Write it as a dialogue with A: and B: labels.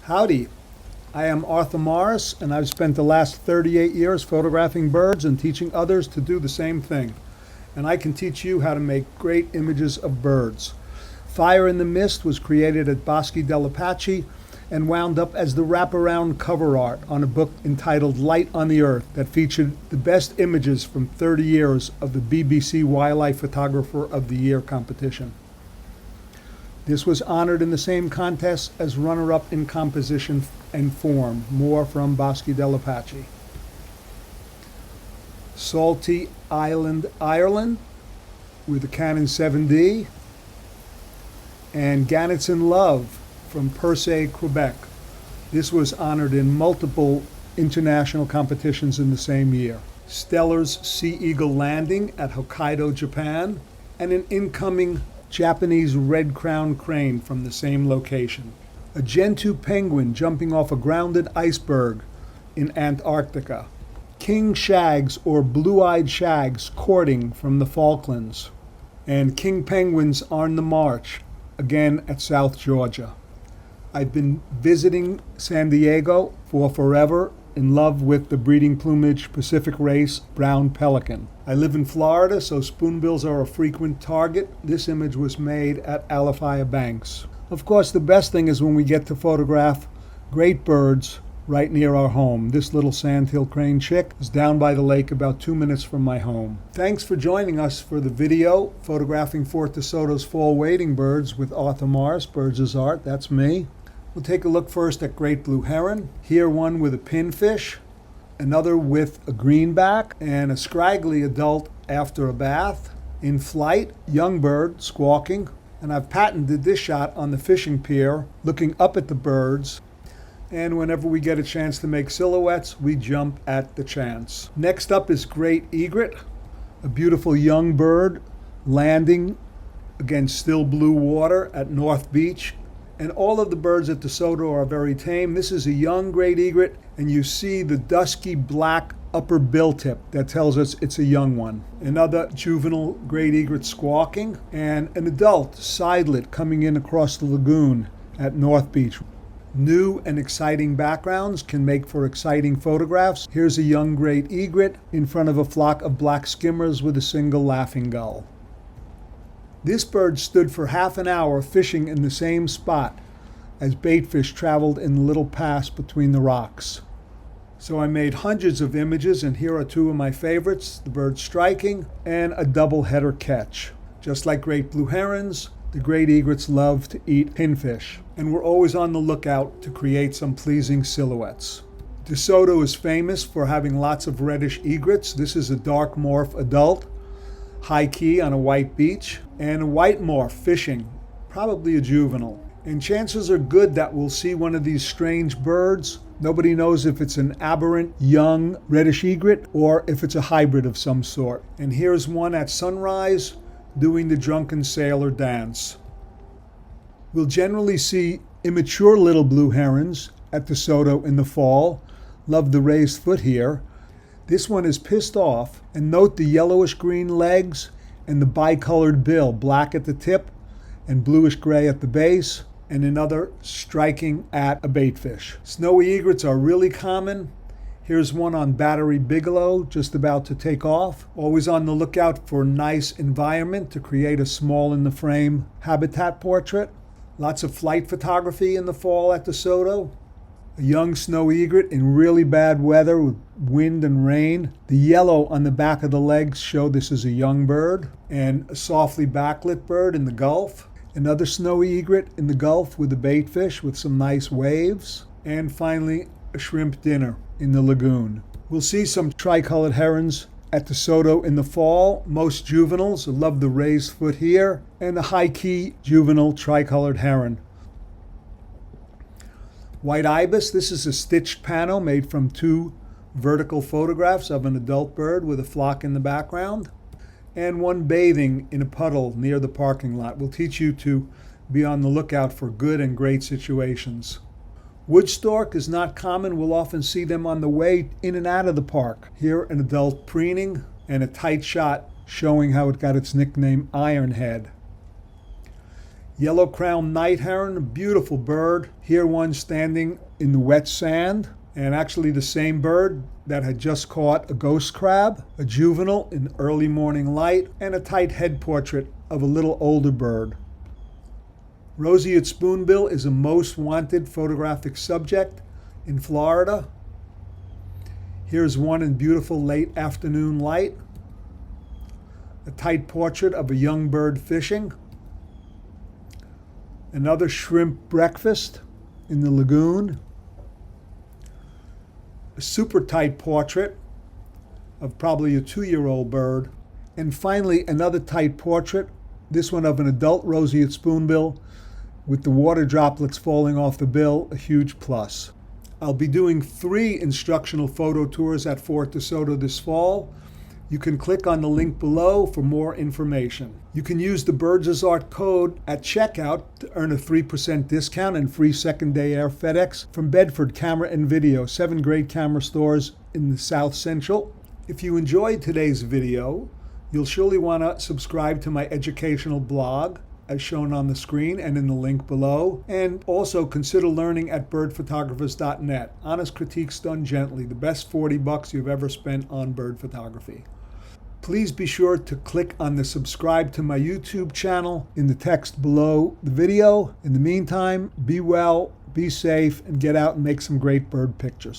A: Howdy, I am Arthur Morris, and I've spent the last 38 years photographing birds and teaching others to do the same thing. And I can teach you how to make great images of birds. Fire in the Mist was created at Bosque dell'Apache and wound up as the wraparound cover art on a book entitled Light on the Earth that featured the best images from 30 years of the BBC Wildlife Photographer of the Year competition. This was honored in the same contest as runner-up in composition and form, more from Bosque dell'Apache. Salty Island, Ireland, with the Canon 7D, and Gannets in Love from Percé, Quebec. This was honored in multiple international competitions in the same year. Stellar's Sea Eagle Landing at Hokkaido, Japan, and an incoming Japanese red-crowned crane from the same location. A Gentoo penguin jumping off a grounded iceberg in Antarctica. King shags or blue-eyed shags courting from the Falklands. And king penguins on the march, again at South Georgia. I've been visiting San Diego for forever, in love with the breeding plumage Pacific race brown pelican. I live in Florida, so spoonbills are a frequent target. This image was made at Alafaya Banks. Of course, the best thing is when we get to photograph great birds right near our home. This little sandhill crane chick is down by the lake about 2 minutes from my home. Thanks for joining us for the video photographing Fort DeSoto's fall wading birds with Arthur Morris, Birds is Art, that's me. We'll take a look first at great blue heron. Here one with a pinfish, another with a greenback, and a scraggly adult after a bath. In flight, young bird squawking, and I've patented this shot on the fishing pier, looking up at the birds. And whenever we get a chance to make silhouettes, we jump at the chance. Next up is great egret, a beautiful young bird landing against still blue water at North Beach. And all of the birds at DeSoto are very tame. This is a young great egret, and you see the dusky black upper bill tip that tells us it's a young one. Another juvenile great egret squawking, and an adult sidelet coming in across the lagoon at North Beach. New and exciting backgrounds can make for exciting photographs. Here's a young great egret in front of a flock of black skimmers with a single laughing gull. This bird stood for half an hour fishing in the same spot as baitfish traveled in the little pass between the rocks. So I made hundreds of images, and here are two of my favorites, the bird striking and a double header catch. Just like great blue herons, the great egrets love to eat pinfish, and we're always on the lookout to create some pleasing silhouettes. DeSoto is famous for having lots of reddish egrets. This is a dark morph adult, high key on a white beach, and a white morph fishing, probably a juvenile. And chances are good that we'll see one of these strange birds. Nobody knows if it's an aberrant young reddish egret or if it's a hybrid of some sort. And here's one at sunrise doing the drunken sailor dance. We'll generally see immature little blue herons at DeSoto in the fall. Love the raised foot here. This one is pissed off, and note the yellowish green legs and the bicolored bill, black at the tip and bluish gray at the base, and another striking at a baitfish. Snowy egrets are really common. Here's one on Battery Bigelow, just about to take off. Always on the lookout for a nice environment to create a small in the frame habitat portrait. Lots of flight photography in the fall at DeSoto. A young snowy egret in really bad weather with wind and rain. The yellow on the back of the legs show this is a young bird. And a softly backlit bird in the Gulf. Another snowy egret in the Gulf with a baitfish with some nice waves. And finally, a shrimp dinner in the lagoon. We'll see some tricolored herons at DeSoto in the fall. Most juveniles love the raised foot here. And the high-key juvenile tricolored heron. White Ibis, this is a stitched pano made from two vertical photographs of an adult bird with a flock in the background, and one bathing in a puddle near the parking lot. We'll teach you to be on the lookout for good and great situations. Wood stork is not common. We'll often see them on the way in and out of the park. Here an adult preening and a tight shot showing how it got its nickname Ironhead. Yellow-crowned night heron, a beautiful bird. Here one standing in the wet sand, and actually the same bird that had just caught a ghost crab, a juvenile in early morning light, and a tight head portrait of a little older bird. Roseate Spoonbill is a most wanted photographic subject in Florida. Here's one in beautiful late afternoon light. A tight portrait of a young bird fishing. Another shrimp breakfast in the lagoon. A super tight portrait of probably a 2-year-old bird. And finally, another tight portrait, this one of an adult roseate spoonbill with the water droplets falling off the bill, a huge plus. I'll be doing 3 instructional photo tours at Fort DeSoto this fall. You can click on the link below for more information. You can use the Birds Art code at checkout to earn a 3% discount and free second-day air FedEx from Bedford Camera and Video, 7 great camera stores in the South Central. If you enjoyed today's video, you'll surely want to subscribe to my educational blog as shown on the screen and in the link below, and also consider learning at birdphotographers.net. Honest critiques done gently, the best $40 you've ever spent on bird photography. Please be sure to click on the subscribe to my YouTube channel in the text below the video. In the meantime, be well, be safe, and get out and make some great bird pictures.